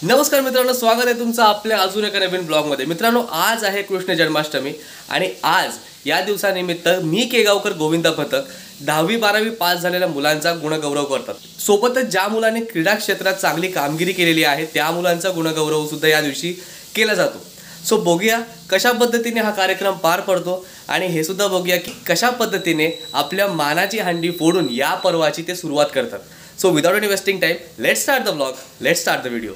नमस्कार मित्रांनो, स्वागत आहे तुमचं आपल्या अजून एका नवीन ब्लॉगमध्ये। मित्रांनो, आज आहे कृष्ण जन्माष्टमी आणि आज या दिवसानिमित्त मी केगावकर गोविंद पथक 10वी-12वी पास झालेल्या मुलांचा गुणगौरव करतात। सोबतच ज्या मुलांनी क्रीडा क्षेत्रात चांगली कामगिरी केलेली आहे त्या मुलांचा गुणगौरव सुद्धा या दिवशी केला जातो। सो बघूया कशा पद्धतीने हा कार्यक्रम पार पडतो आणि हे सुद्धा बघूया की कशा पद्धतीने आपल्या मानाची हंडी फोडून या पर्वाची ते सुरुवात करतात। So without any wasting time, let's start the blog, let's start the video.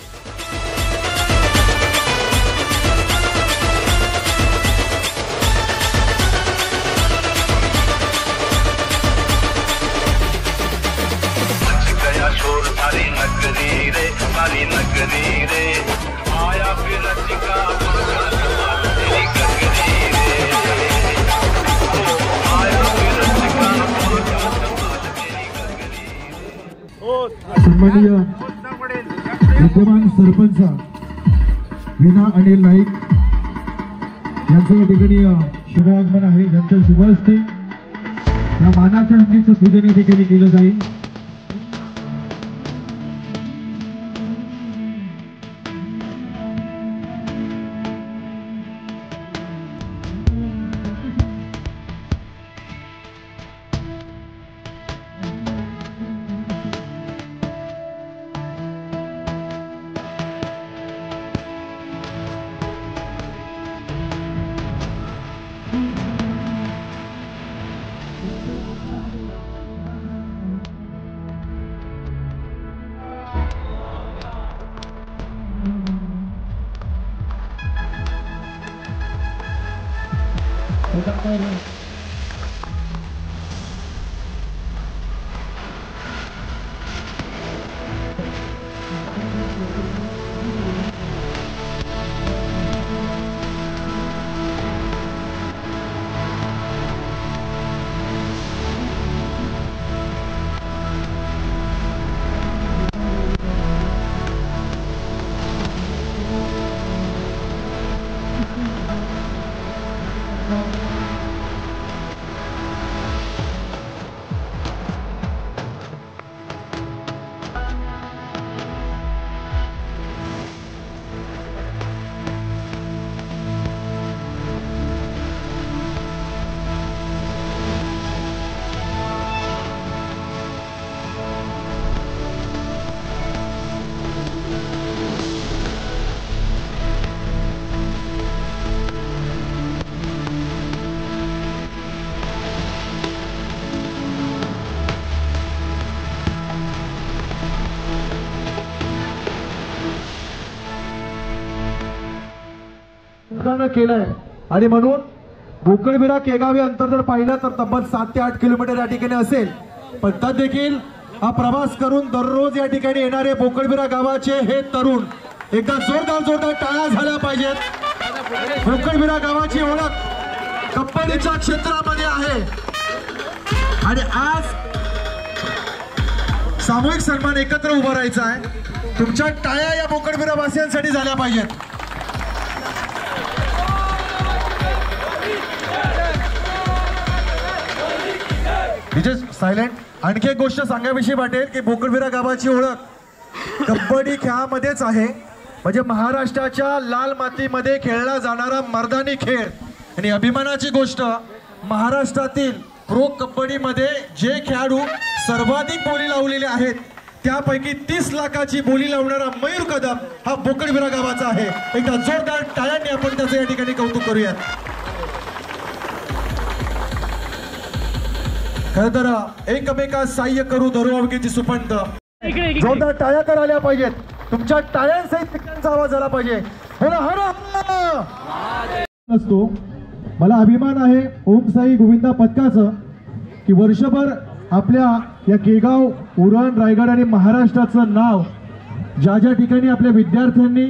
सन्माननीय विद्यमान सरपंच वीणा अनिल नाईक यांचं या ठिकाणी शुभ आगमन आहे। ज्यांच्या शुभ हस्ते या मानाच्या हंडीचं पूजन या ठिकाणी केलं जाईल। केलंय आणि म्हणून भोकळबिरा केगाव अंतर जर पाहिलं तर तब्बल 7 ते 8 किलोमीटर या ठिकाणी असेल। पण तद देखील हा प्रवास करून दररोज या ठिकाणी येणारे भोकळबिरा गावाचे हे तरुण एकदा जोरदार टाळ्या झाल्या पाहिजेत। भोकळबिरा गावाची ओळख कबड्डीच्या क्षेत्रामध्ये आहे आणि आज सामूहिक सन्मान एकत्र उभा राहायचा आहे। तुमच्या टाळ्या या भोकळबिरा वासियांसाठी झाल्या पाहिजेत। सायलेंट। आणखी एक गोष्ट सांगावीशी वाटेल की भोकळबिरा गावाची ओळख कबड्डी खेळामध्येच आहे। म्हणजे महाराष्ट्राच्या लाल मातीमध्ये खेळला जाणारा मर्दानी खेळ आणि अभिमानाची गोष्ट, महाराष्ट्रातील प्रो कबड्डीमध्ये जे खेळाडू सर्वाधिक बोली लावलेले आहेत त्यापैकी 30 लाखाची बोली लावणारा मयूर कदम हा भोकळबिरा गावाचा आहे। एकदा जोरदार टाळ्यांनी आपण त्याचं या ठिकाणी कौतुक करूयात। खरं तर एकमेकास सहाय्य करू धरू अवघीची सुपंत। जोरदार टाळ्या करायला पाहिजेत। तुमच्या टाळ्यांसहित पिकांचा आवाज झाला पाहिजे। असतो मला अभिमान आहे ओम साई गोविंदा पथकाचं की वर्षभर आपल्या या केगाव, उरण, रायगड आणि महाराष्ट्राचं नाव ज्या ज्या ठिकाणी आपल्या विद्यार्थ्यांनी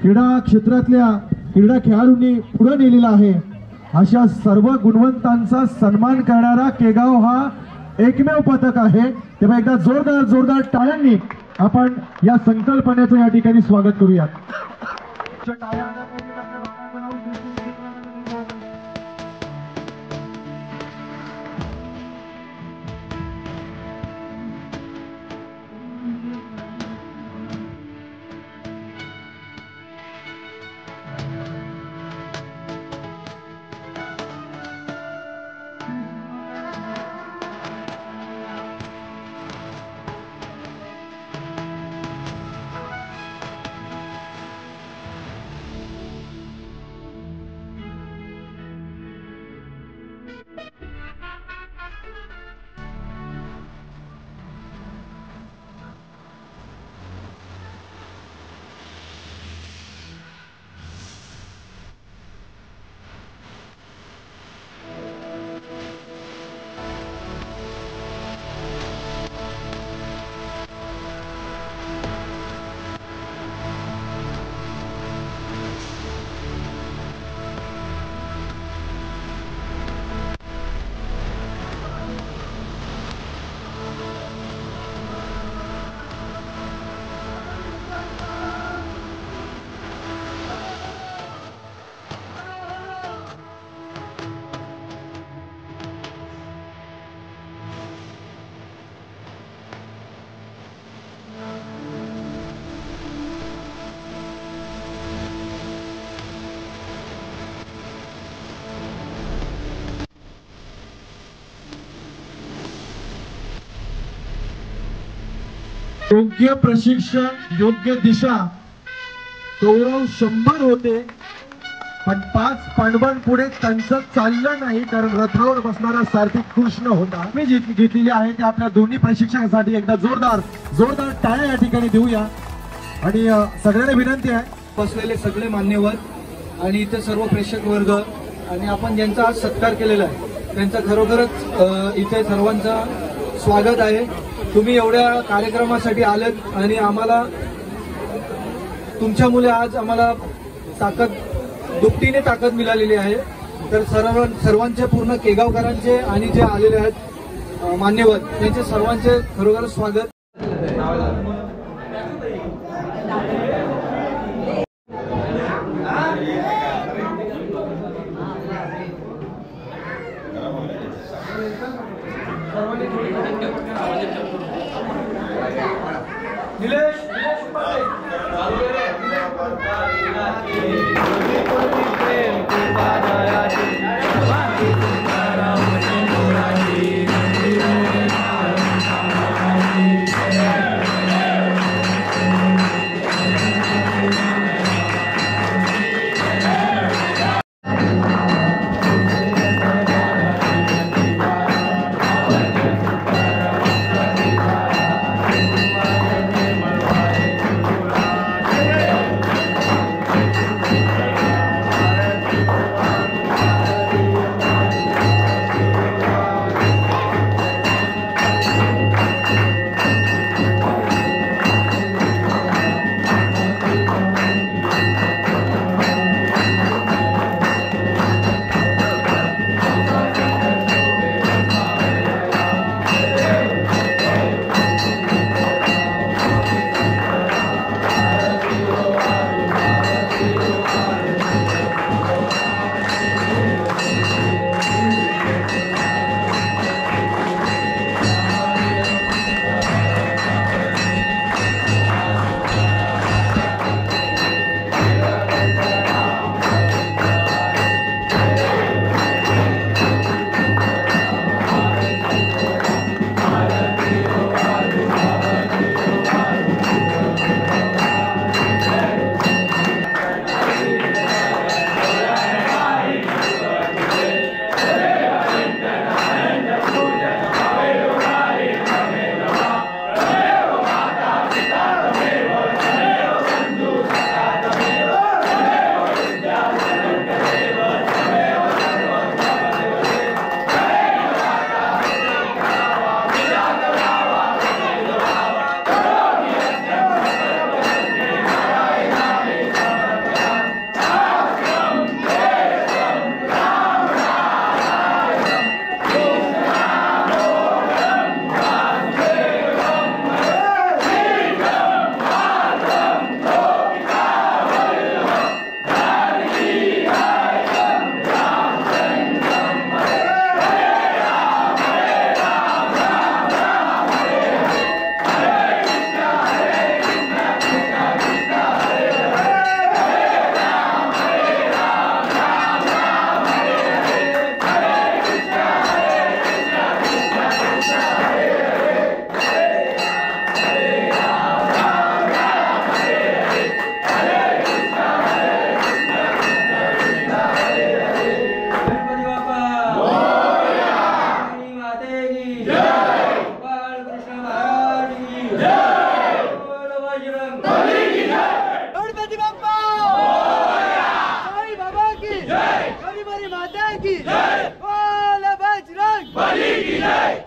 क्रीडा क्षेत्रातल्या क्रीडा खेळाडूंनी पुढे नेलेला आहे अशा सर्व गुणवंतांचा सन्मान करणारा केगाव हा एकमेव पथक आहे। तेव्हा एकदा जोरदार टाळ्यांनी आपण या संकल्पनेचं या ठिकाणी स्वागत करूयात। योग्य प्रशिक्षण, योग्य दिशा, गौरव 100 होते, पण 5 पांडवां पुढे त्यांचं चाललं नाही, कारण रथावर बसणारा सारथिक कृष्ण होता. मी घेतलेली आहे ते आपल्या दोन्ही प्रशिक्षकांसाठी एकदा जोरदार टाळ्या या ठिकाणी देऊया. आणि सगळ्यांना विनंती आहे, बसलेले सगळे मान्यवर आणि इथे सर्व प्रेक्षक वर्ग आणि आपण ज्यांचा आज सत्कार केलेला आहे त्यांचा खरोखरच इथे सर्वांचा स्वागत आहे. तुम्ही एवढ्या कार्यक्रमासाठी आलेत आणि आम्हाला तुमच्यामुळे आज आम्हाला दुपटीने ताकद मिळालेली आहे. तर सर्वांचे पूर्ण केगावकरांचे आणि जे आलेले आहेत मान्यवर त्यांचे सर्वांचे खरोखर स्वागत.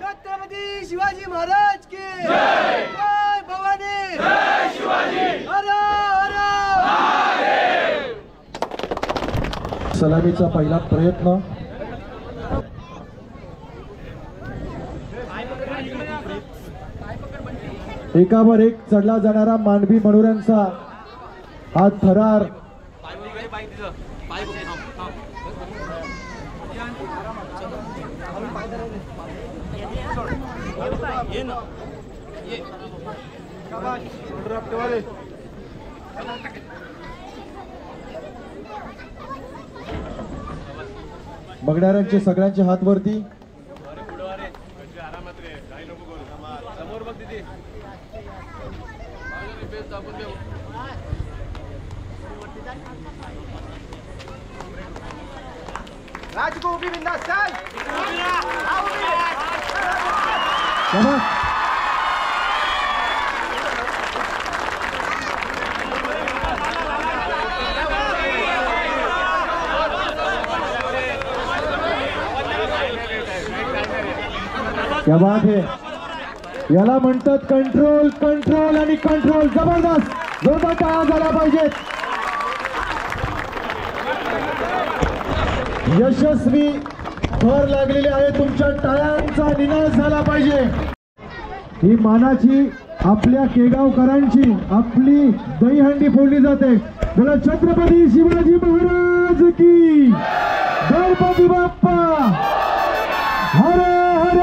छत्रपती शिवाजी महाराज की जय. भवानी जय शिवाजी. हर हर महादेव. सलामीचा पहिला प्रयत्न. एकावर एक चढला जाणारा मानवी मनोऱ्यांचा हा थरार बघणाऱ्यांचे सगळ्यांचे हात वरती. राजगोपी बिंदास चल शाबास. क्या बात है. याला म्हणतात कंट्रोल कंट्रोल आणि कंट्रोल. जबरदस्त जोरदार टाळ्या झाल्या पाहिजेत. यशस्वी भर लागलेली आहे. तुमच्या टाळ्यांचा निनाद झाला पाहिजे. ही मानाची आपल्या केगावकरांची आपली दहीहंडी फोडली जाते. बोला छत्रपती शिवाजी महाराज की. गणपती बाप्पा हर हर.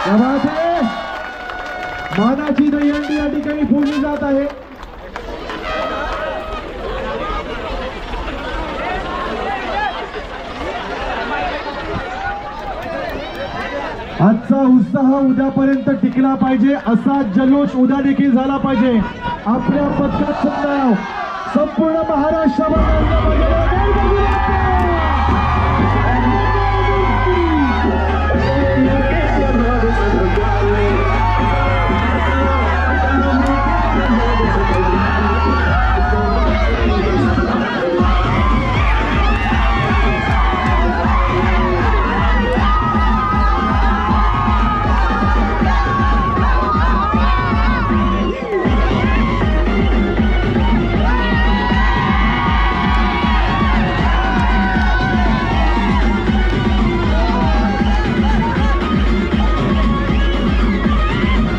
क्या बात है. मानाची दहीहंडी या ठिकाणी फोडली जात आहे. आजचा उत्साह उद्यापर्यंत टिकला पाहिजे. असा जल्लोष उद्या देखील झाला पाहिजे. आपल्या पथकाचं नाव संपूर्ण महाराष्ट्रावर